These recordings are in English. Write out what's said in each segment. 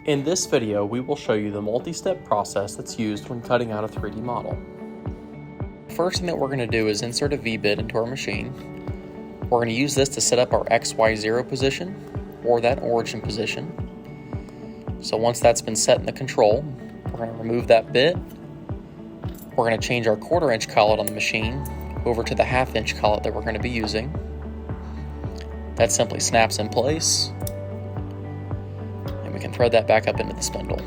In this video, we will show you the multi-step process that's used when cutting out a 3D model. First thing that we're going to do is insert a V-bit into our machine. We're going to use this to set up our XY0 position, or that origin position. So once that's been set in the control, we're going to remove that bit. We're going to change our 1/4 inch collet on the machine over to the 1/2 inch collet that we're going to be using. That simply snaps in place, and we can thread that back up into the spindle.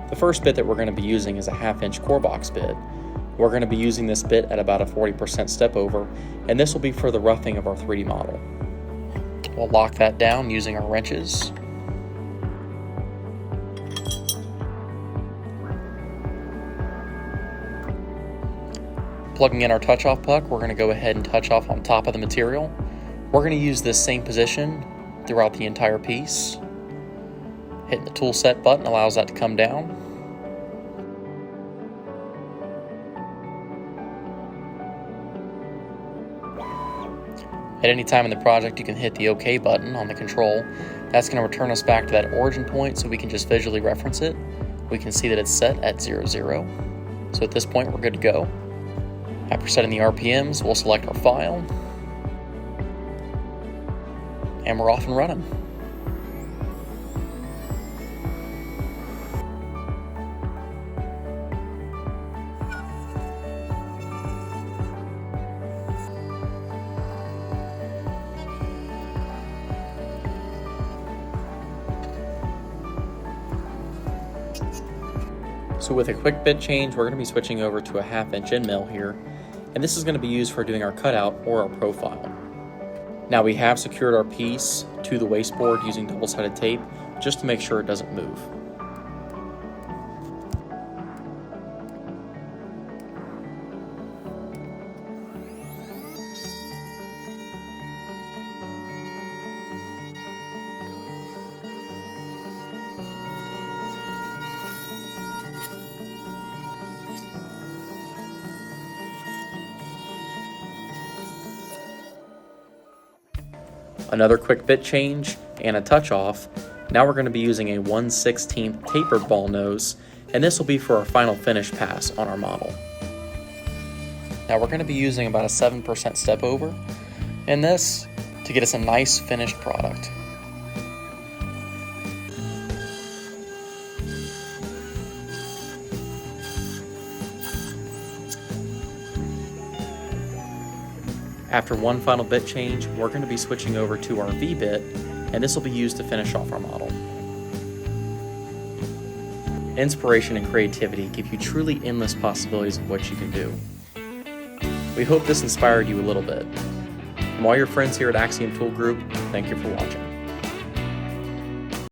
The first bit that we're going to be using is a 1/2 inch core box bit. We're going to be using this bit at about a 40% step over, and this will be for the roughing of our 3D model. We'll lock that down using our wrenches. Plugging in our touch-off puck, we're going to go ahead and touch off on top of the material. We're going to use this same position throughout the entire piece. Hitting the tool set button allows that to come down. At any time in the project, you can hit the OK button on the control. That's going to return us back to that origin point so we can just visually reference it. We can see that it's set at 0, 0. So at this point, we're good to go. After setting the RPMs, we'll select our file, and we're off and running. So with a quick bit change, we're going to be switching over to a 1/2 inch end mill here, and this is going to be used for doing our cutout or our profile. Now we have secured our piece to the wasteboard using double-sided tape just to make sure it doesn't move. Another quick bit change and a touch off. Now we're going to be using a 1/16 tapered ball nose, and this will be for our final finish pass on our model. Now we're going to be using about a 7% step over in this to get us a nice finished product. After one final bit change, we're going to be switching over to our V-bit, and this will be used to finish off our model. Inspiration and creativity give you truly endless possibilities of what you can do. We hope this inspired you a little bit. From all your friends here at Axiom Tool Group, thank you for watching.